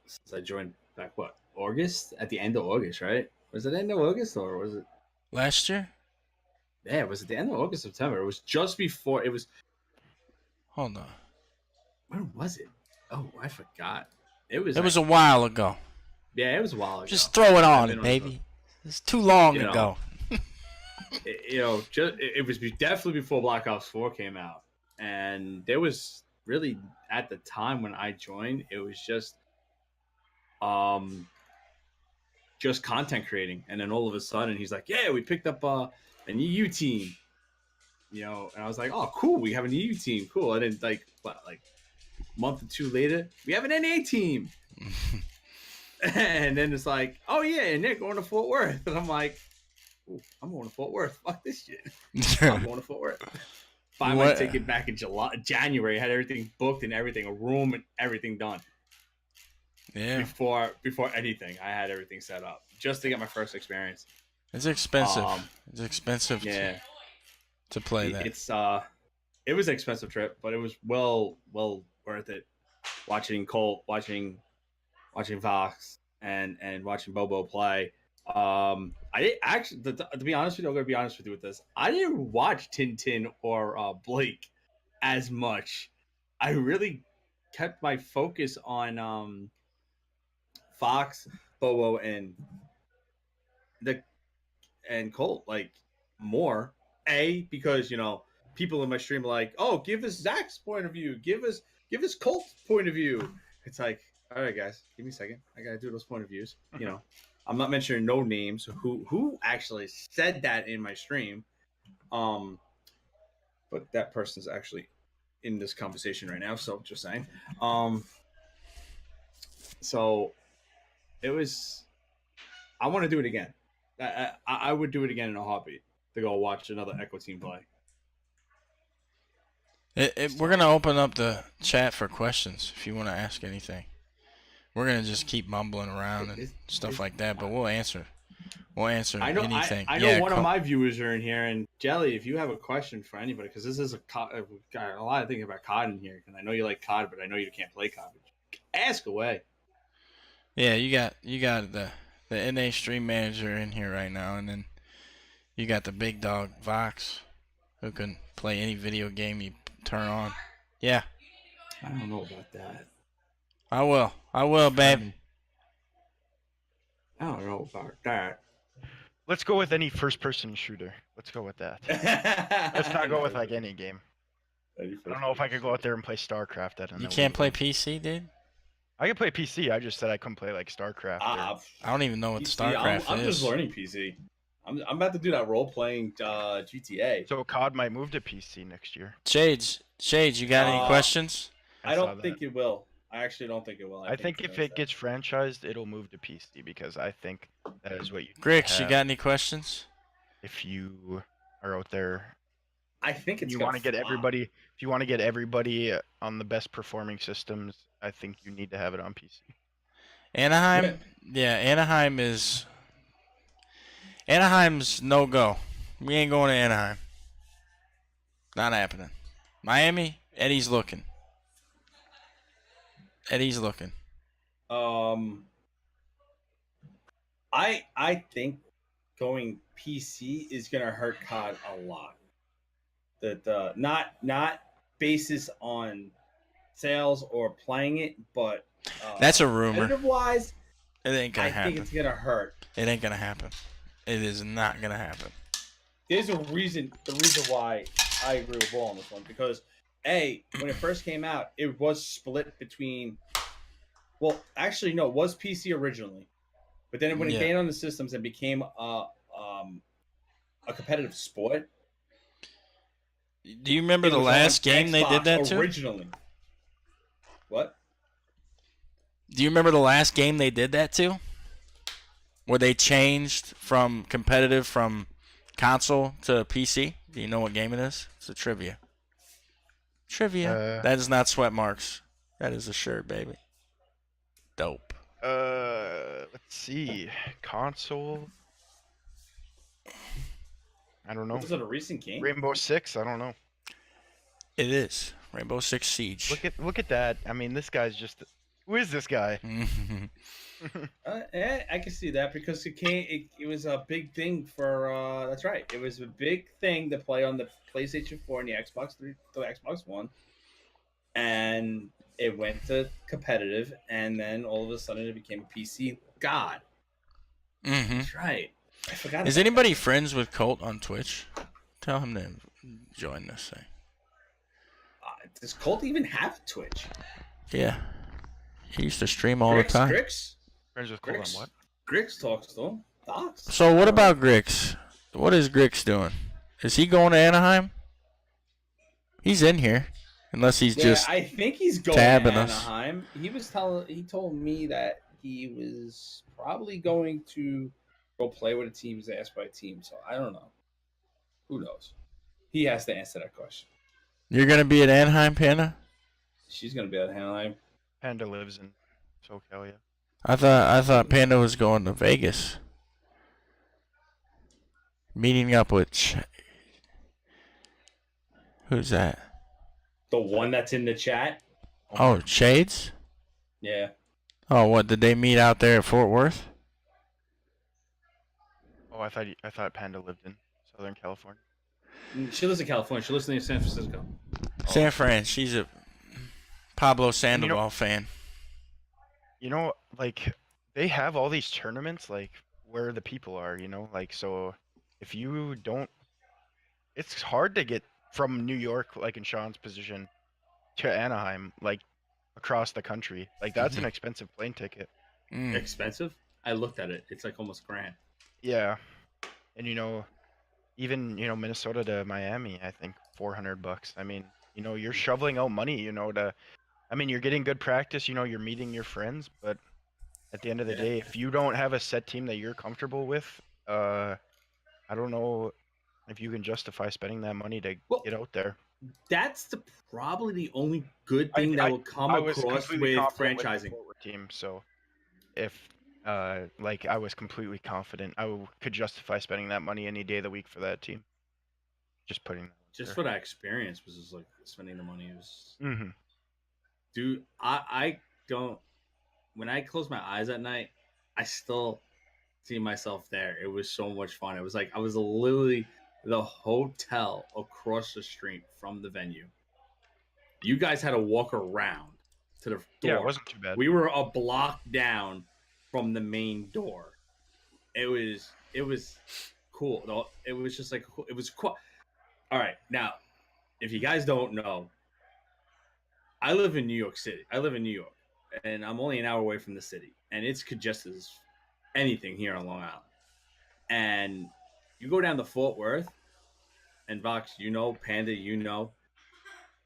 joined back August, at the end of August, right? Was it end of August or was it Last year? Yeah, it was at the end of August, September. It was just before. It was. Hold on. When was it? Oh, I forgot. It was. It was a while ago. Yeah, it was a while ago. Just throw it on, baby. It's too long ago. It was definitely before Black Ops 4 came out, and there was really, at the time when I joined, it was just content creating, and then all of a sudden he's like, "Yeah, we picked up an EU team," and I was like, "Oh, cool, we have an EU team, cool." And then like a month or two later, we have an NA team, and then it's like, "Oh yeah, and they're going to Fort Worth," and I'm like, "Ooh, I'm going to Fort Worth. Fuck this shit. I'm going to Fort Worth." Buy my ticket back in January. Had everything booked and everything, a room and everything done. Yeah. Before anything, I had everything set up just to get my first experience. It's expensive. It's expensive. Yeah. To play that. It was an expensive trip, but it was well worth it. Watching Colt, watching Vox, and watching Bobo play. I actually, to be honest with you, I'm gonna be honest with you with this. I didn't watch Tintin or Blake as much. I really kept my focus on Fox, Bobo, and Colt, like, more. Because people in my stream are like, "Oh, give us Zach's point of view, give us Colt's point of view." It's like, all right, guys, give me a second. I gotta do those point of views. I'm not mentioning no names who actually said that in my stream, but that person's actually in this conversation right now. So just saying. So it was. I want to do it again. I would do it again in a heartbeat to go watch another EcHo team play. We're gonna open up the chat for questions if you want to ask anything. We're gonna just keep mumbling around and stuff like that, but we'll answer. We'll answer anything. I know one of my viewers are in here, and Jelly, if you have a question for anybody, because this is got a lot of things about COD in here, and I know you like COD, but I know you can't play COD. Ask away. Yeah, you got the NA stream manager in here right now, and then you got the big dog Vox, who can play any video game you turn on. Yeah. I don't know about that. I will, babe. I don't know about that. Let's go with any first-person shooter. Let's go with that. Let's not go with like any game. I don't know if I could go out there and play StarCraft. You can't play PC, dude? I can play PC. I just said I couldn't play like StarCraft. I don't even know what PC, StarCraft is. I'm just learning PC. I'm about to do that role-playing GTA. So COD might move to PC next year. Shades, you got any questions? I don't think it will. I actually don't think it will. I think if it gets franchised, it'll move to PC, because I think that is what you. Grix, you got any questions? If you are out there, I think you want to get everybody. If you want to get everybody on the best performing systems, I think you need to have it on PC. Anaheim, Anaheim's no go. We ain't going to Anaheim. Not happening. Miami, Eddie's looking. Eddie's looking. I think going PC is gonna hurt COD a lot. That not basis on sales or playing it, but That's a rumor. competitive wise, It ain't gonna I happen. think it's gonna hurt. It ain't gonna happen. It is not gonna happen. There's a reason. The reason why I agree with Ball on this one because when it first came out, it was split between. Well, actually, no, it was PC originally, but then when it gained on the systems and became a competitive sport. Do you remember the last game Xbox they did that to? Originally. What? Do you remember the last game they did that to? Where they changed from competitive from console to PC? Do you know what game it is? It's a trivia. That is not sweat marks. That is a shirt, baby. Dope. Let's see. Console. I don't know. Was it a recent game? Rainbow Six? I don't know. It is. Rainbow Six Siege. Look at that. I mean, this guy's just. Who is this guy? I can see that because it was a big thing for. That's right. It was a big thing to play on the PlayStation 4 and the Xbox 3, the Xbox One, and it went to competitive, and then all of a sudden it became a PC god. That's right. I forgot. Is anybody friends with Colt on Twitch? Tell him to join this thing. Does Colt even have Twitch? Yeah. He used to stream all the time. Grix? Friends with Colt on what? Grix talks to him. So what about Grix? What is Grix doing? Is he going to Anaheim? He's in here. Unless he's just I think he's going to Anaheim. He told me that he was probably going to go play with a team. He's asked by a team, so I don't know. Who knows? He has to answer that question. You're gonna be at Anaheim, Panda? She's gonna be at Anaheim. Panda lives in SoCal, yeah. I thought Panda was going to Vegas. Meeting up with who's that? The one that's in the chat. Oh, Shades? Yeah. Oh, what did they meet out there at Fort Worth? Oh, I thought Panda lived in Southern California. She lives in California. She lives in San Francisco. San Fran. She's a Pablo Sandoval fan. You know, like, they have all these tournaments, like, where the people are, you know? Like, so, if you don't... It's hard to get from New York, like, in Sean's position, to Anaheim, like, across the country. Like, that's an expensive plane ticket. Expensive? I looked at it. It's, like, almost $1,000. Yeah. And, you know... Even, you know, Minnesota to Miami, I think $400. I mean, you know, you're shoveling out money, you know, I mean, you're getting good practice, you know, you're meeting your friends, but at the end of the day, if you don't have a set team that you're comfortable with, I don't know if you can justify spending that money to get out there. That's probably the only good thing that will come across with franchising. With team, so if like I was completely confident could justify spending that money any day of the week for that team. Just putting just for that experience was just like spending the money was. Mm-hmm. Dude, I don't. When I close my eyes at night, I still see myself there. It was so much fun. It was like I was literally the hotel across the street from the venue. You guys had to walk around to the door. Yeah, it wasn't too bad. We were a block down from the main door. It was cool. Though it was just like it was cool. All right, now if you guys don't know, I live in New York City. I live in New York, and I'm only an hour away from the city, and it's congested as anything here on Long Island. And you go down to Fort Worth, and Vox, you know, Panda, you know,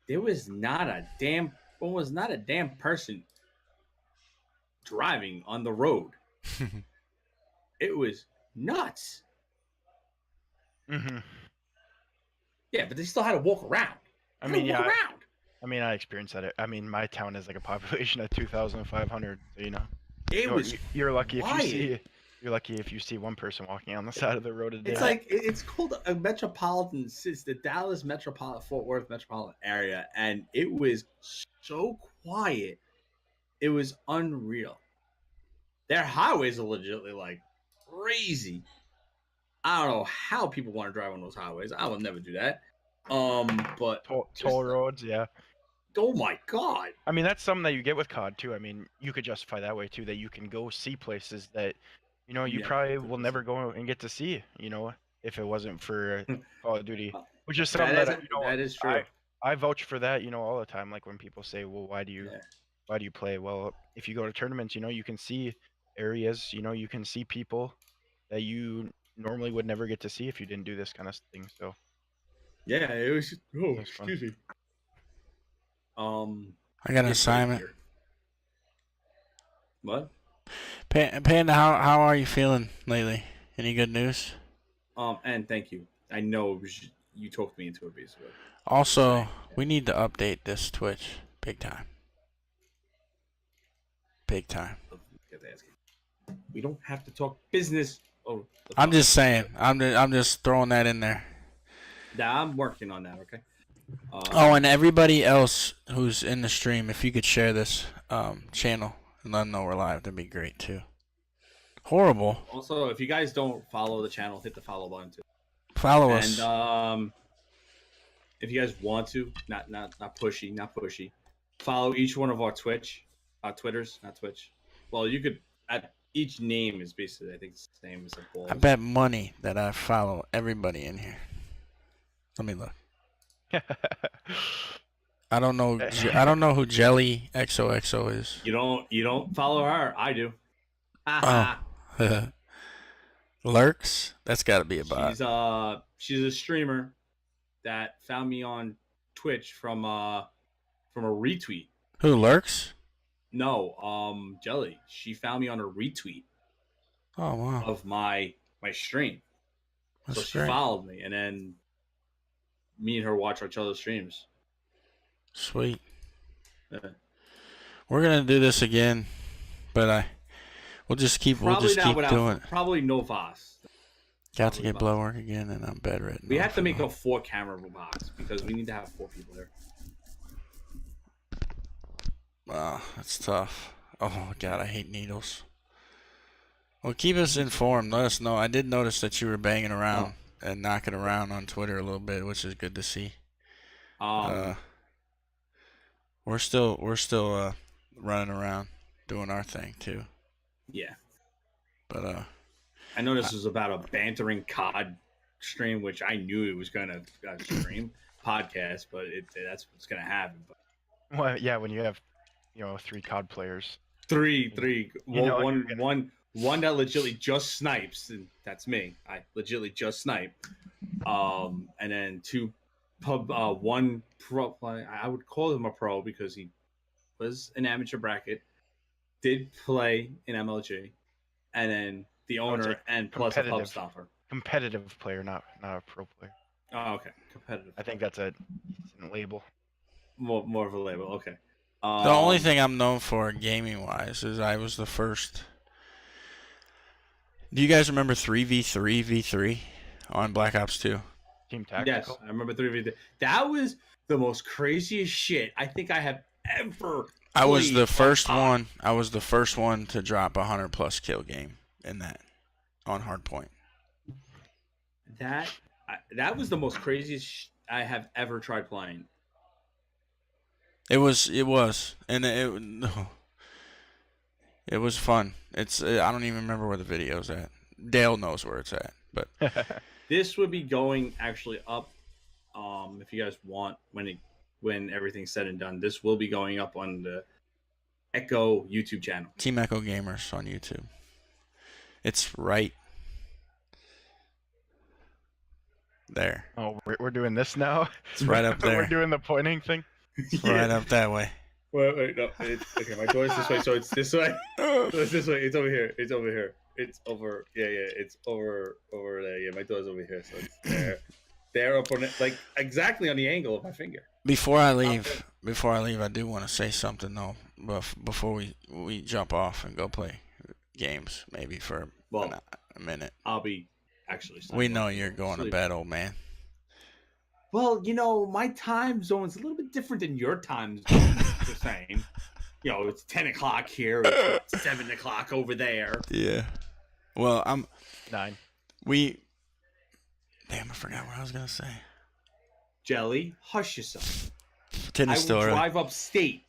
there was not a damn person driving on the road. It was nuts. Mm-hmm. Yeah, but they still had to walk around. I mean, I experienced that. I mean, my town is like a population of 2,500. So, you know, you're lucky if you see one person walking on the side of the road a day. It's like it's called a metropolitan. It's the Dallas Fort Worth metropolitan area, and it was so quiet. It was unreal. Their highways are legitimately like crazy. I don't know how people want to drive on those highways. I will never do that. But toll roads, yeah. Oh my god. I mean, that's something that you get with COD too. I mean, you could justify that way too, that you can go see places that, you probably will never go and get to see, if it wasn't for Call of Duty. Which is something that is true. I vouch for that, all the time. Like when people say, well, why do you play? Well, if you go to tournaments, you can see areas, you can see people that you normally would never get to see if you didn't do this kind of thing. So yeah, it was. Oh, excuse me. I got an assignment. What? Panda, how are you feeling lately? Any good news? And thank you. I know you talked me into it, basically. Also, we need to update this Twitch big time. Big time. We don't have to talk business. Oh, I'm just saying. I'm just throwing that in there. Nah, I'm working on that. Okay. And everybody else who's in the stream, if you could share this channel and let them know we're live, that'd be great too. Horrible. Also, if you guys don't follow the channel, hit the follow button too. Follow us. And if you guys want to, not pushy, follow each one of our Twitters, not Twitch. Well, you could. Each name is basically, I think, it's the same as a ball. I bet money that I follow everybody in here. Let me look. I don't know. I don't know who Jelly XOXO is. You don't follow her. I do. Oh. Lurks? That's got to be a bot. She's a streamer that found me on Twitch from a retweet. Who, Lurks? No, Jelly. She found me on a retweet. Oh wow. Of my stream. That's so she great. followed me, and then me and her watch each other's streams. Sweet. Yeah. We're gonna do this again, but we'll just keep doing it. Probably no Voss. Got to get blow work again, and I'm bedridden. We have to make a 4-camera box because we need to have 4 people there. Wow, that's tough. Oh god, I hate needles. Well, keep us informed. Let us know. I did notice that you were banging around and knocking around on Twitter a little bit, which is good to see. We're still running around doing our thing too. Yeah. But I know this was about a bantering COD stream, which I knew it was gonna stream podcast, but that's what's gonna happen. But well, yeah, when you have 3 COD players. Three. One that legitimately just snipes, and that's me. I legitimately just snipe. And then 2 one pro. I would call him a pro because he was an amateur bracket, did play in MLG, and then the owner and plus a pub stopper. Competitive player, not a pro player. Oh, okay. Competitive. I think that's a decent label. More of a label. Okay. The only thing I'm known for gaming-wise is I was the first. Do you guys remember 3v3 v3 on Black Ops 2? Team Tactical? Yes, I remember 3v3. That was the most craziest shit I think I have ever. I was the first one. I was the first one to drop 100+ kill game in that on Hardpoint. That was the most craziest I have ever tried playing. It was, and it was fun. I don't even remember where the video's at. Dale knows where it's at, but this would be going actually up. If you guys want, when everything's said and done, this will be going up on the EcHo YouTube channel. Team EcHo Gamers on YouTube. It's right there. Oh, we're doing this now? It's right up there. We're doing the pointing thing? It's right up that way. Wait, no. Okay, my door's this way, so it's this way. So it's this way. It's over here. It's over here. It's over. Yeah. It's over there. Yeah, my door's over here, so it's there. There up on it, like exactly on the angle of my finger. Before I leave, I do want to say something though. Before we jump off and go play games, maybe for a minute. I'll be actually. We know you're going to bed, old man. Well, my time zone's a little bit different than your time zone. Just saying. it's 10 o'clock here. It's 7 o'clock over there. Yeah. Well, 9. Damn, I forgot what I was gonna say. Jelly, hush yourself. 10 is still early. Drive upstate.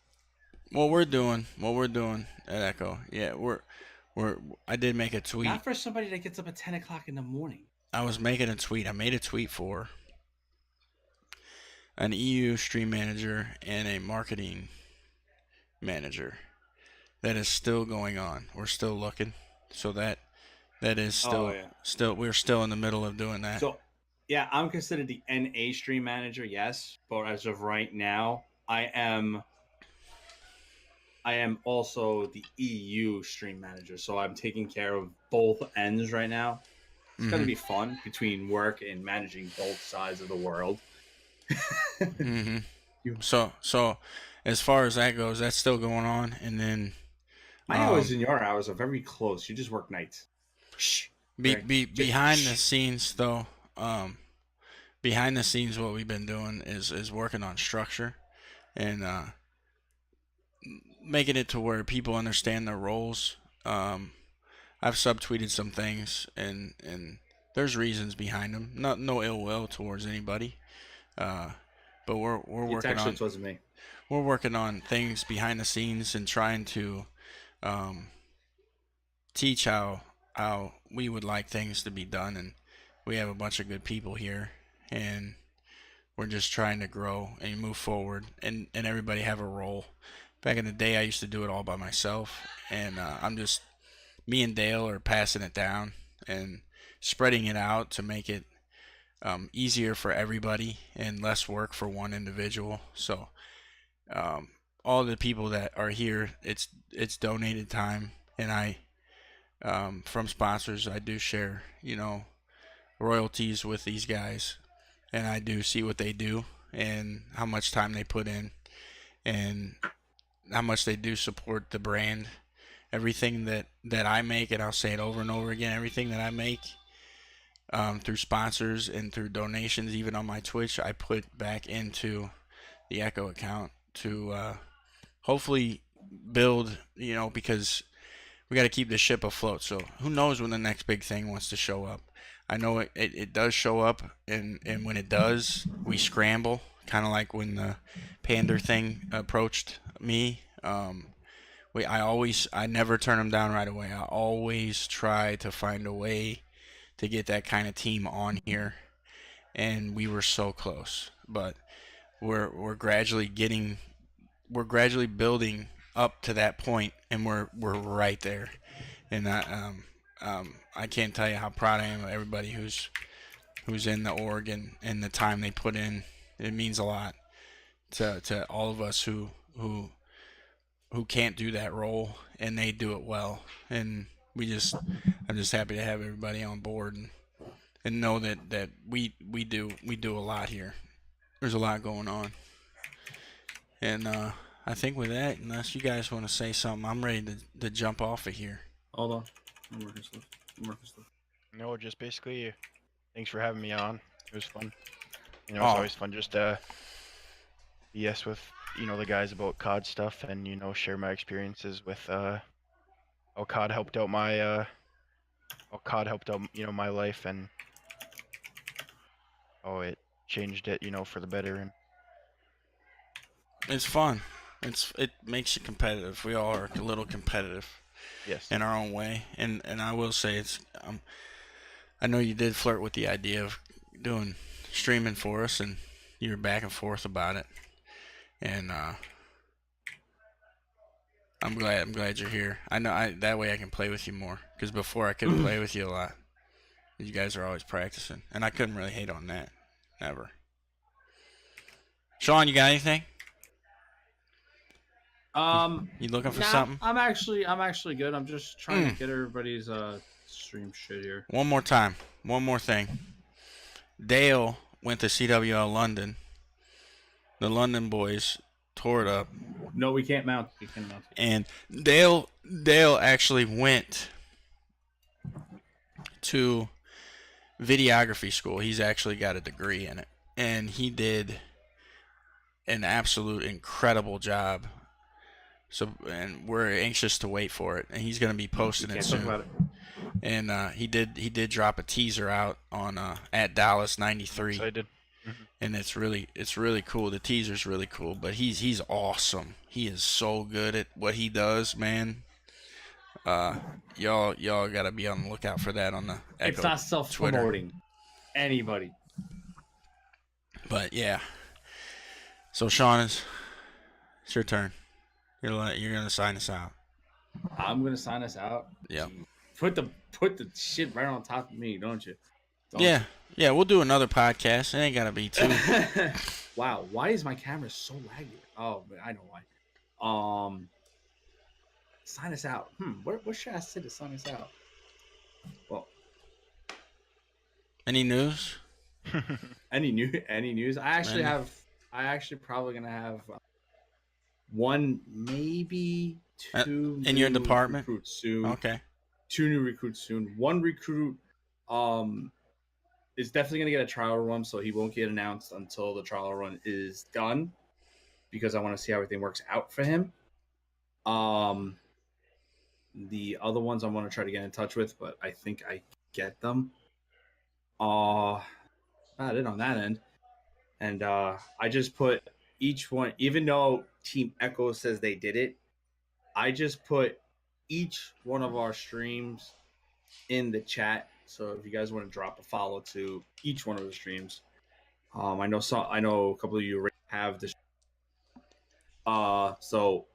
What we're doing at EcHo. Yeah, I did make a tweet. Not for somebody that gets up at 10 o'clock in the morning. I was making a tweet. I made a tweet for an EU stream manager and a marketing manager. That is still going on. We're still looking. So that is still we're still in the middle of doing that. So yeah, I'm considered the NA stream manager, yes, but as of right now, I am also the EU stream manager. So I'm taking care of both ends right now. It's going to be fun between work and managing both sides of the world. So as far as that goes, that's still going on. And then my hours and your hours are very close. You just work nights. Shh. Behind the scenes, though, behind the scenes, what we've been doing is working on structure and making it to where people understand their roles. I've subtweeted some things, and there's reasons behind them. No ill will towards anybody, but we're working on. Towards me. We're working on things behind the scenes and trying to teach how we would like things to be done, and we have a bunch of good people here, and we're just trying to grow and move forward, and everybody have a role. Back in the day, I used to do it all by myself, and me and Dale are passing it down and spreading it out to make it easier for everybody and less work for one individual. So all the people that are here, it's donated time, and I from sponsors, I do share royalties with these guys, and I do see what they do and how much time they put in and how much they do support the brand. Everything that I make, and I'll say it over and over again, everything that I make through sponsors and through donations, even on my Twitch, I put back into the EcHo account to hopefully build, because we got to keep the ship afloat. So who knows when the next big thing wants to show up. I know it does show up, and when it does, we scramble, kind of like when the Pander thing approached me. I never turn them down right away. I always try to find a way to get that kind of team on here, and we were so close. But we're gradually building up to that point, and we're right there. And I can't tell you how proud I am of everybody who's in the org and the time they put in. It means a lot to all of us who can't do that role, and they do it well. And I'm just happy to have everybody on board and know that we do a lot here. There's a lot going on. And I think with that, unless you guys want to say something, I'm ready to jump off of here. Hold on. I'm working stuff. No, just basically, thanks for having me on. It was fun. It's always fun just to BS with the guys about COD stuff, and share my experiences with how COD helped out my my life, and it changed it for the better. And it's fun. It makes you competitive. We all are a little competitive. Yes. In our own way, and I will say I know you did flirt with the idea of doing streaming for us, and you were back and forth about it, and I'm glad you're here. I know that way I can play with you more, because before I couldn't play with you a lot. You guys are always practicing, and I couldn't really hate on that, ever. Sean, you got anything? You looking for something? I'm actually good. I'm just trying to get everybody's stream shit here. One more time. One more thing. Dale went to CWL London. The London boys tore it up. No, we can't mount. We can't mount. And Dale actually went to videography school. He's actually got a degree in it, and he did an absolute incredible job So, and we're anxious to wait for it. And he's going to be posting it soon. Talk about it. And he did drop a teaser out on at Dallas 93. Excited. And it's really cool. The teaser's really cool, but he's awesome. He is so good at what he does, man. Y'all gotta be on the lookout for that on the EcHo It's not self-promoting anybody. But yeah. So Sean, it's your turn. You're gonna sign us out. I'm gonna sign us out. Yeah. Put the shit right on top of me, don't you? Yeah, we'll do another podcast. It ain't gotta be two. Wow, why is my camera so laggy? Oh, I know why. Sign us out. What should I say to sign us out? Well, any news? any news? I actually probably gonna have one, maybe two. In your department? Recruits soon. Okay. 2 new recruits soon. One recruit is definitely gonna get a trial run, so he won't get announced until the trial run is done, because I want to see how everything works out for him. The other ones I want to try to get in touch with, but I think I get them. About it on that end. And I just put each one, even though Team EcHo says they did it, I just put each one of our streams in the chat. So if you guys want to drop a follow to each one of the streams, I know a couple of you already have this. So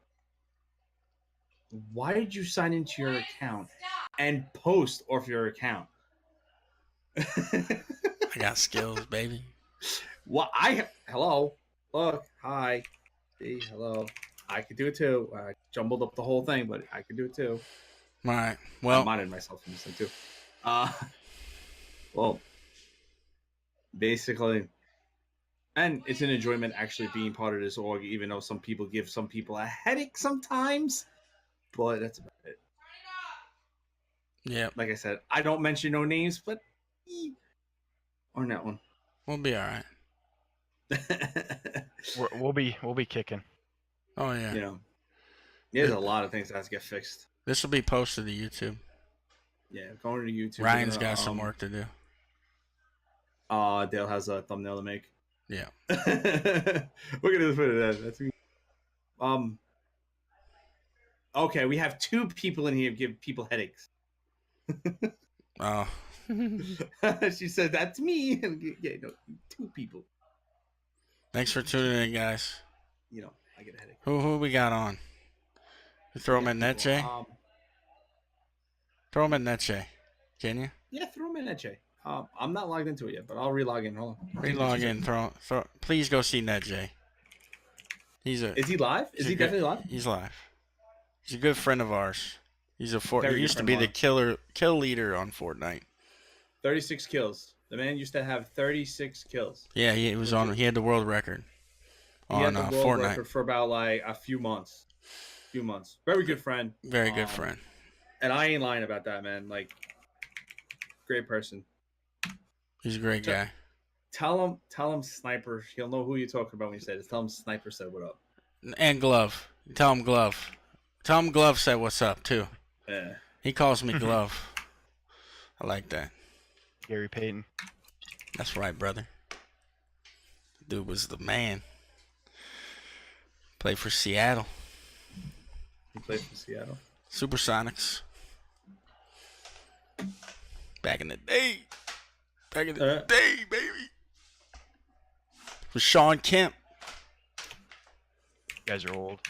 why did you sign into your account and post off your account? I got skills, baby. Well, hello, look, hi, see, hello. I could do it too. I jumbled up the whole thing, but I could do it too. All right. Well, I modded myself in this thing too. Well, basically, and it's an enjoyment actually being part of this org, even though some people give some people a headache sometimes. But that's about it. Yeah. Like I said, I don't mention no names, but on that one, we'll be all right. We'll be kicking. Oh yeah. You know, there's a lot of things that has to get fixed. This will be posted to YouTube. Yeah, going to YouTube. Ryan's got some work to do. Dale has a thumbnail to make. Yeah. We're gonna put it in. That's okay, we have 2 people in here give people headaches. Oh. She said that's me. Yeah, no, 2 people. Thanks for tuning in, guys. You know, I get a headache. Who we got on? You throw him in NetJ? Throw him in NetJ. Can you? Yeah, throw him in NetJ. I'm not logged into it yet, but I'll relog in. Hold on. Relog in. Throw. Please go see NetJ. Is he live? Is he definitely live? He's live. He's a good friend of ours. He used to be the kill leader on Fortnite. 36 kills. The man used to have 36 kills. Yeah, he had the world record on Fortnite record for about like a few months. Very good friend. Very good friend. And I ain't lying about that, man. Like, great person. He's a great guy. Tell him Sniper. He'll know who you're talking about when you say this. Tell him Sniper said what up. And Glove. Tell him Glove. Tell him Glove said what's up too. Yeah. He calls me Glove. I like that. Gary Payton. That's right, brother. Dude was the man. Played for Seattle. He played for Seattle. Supersonics. Back in the day. Baby. With Sean Kemp. You guys are old.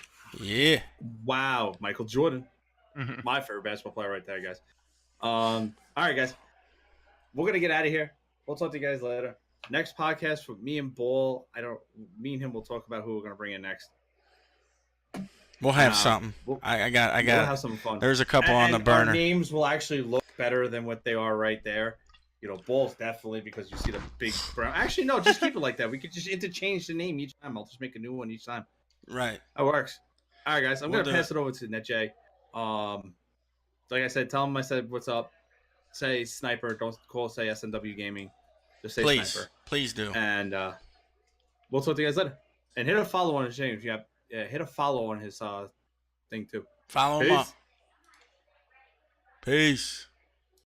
Yeah. Wow. Michael Jordan. My favorite basketball player right there, guys. All right, guys. We're going to get out of here. We'll talk to you guys later. Next podcast with me and Ball. Me and him will talk about who we're going to bring in next. We'll have something. We'll have some fun. There's a couple on the burner. Our names will actually look better than what they are right there. You know, Ball's definitely, because you see the big brown. Actually, no, just keep it like that. We could just interchange the name each time. I'll just make a new one each time. Right. That works. All right, guys. I'm going to pass it over to NetJ. Like I said, tell him I said what's up. Say Sniper. Don't say SNW Gaming. Just say Sniper. Please do. And we'll talk to you guys later. And hit a follow on his channel if you have. Hit a follow on his thing too. Follow him up. Peace.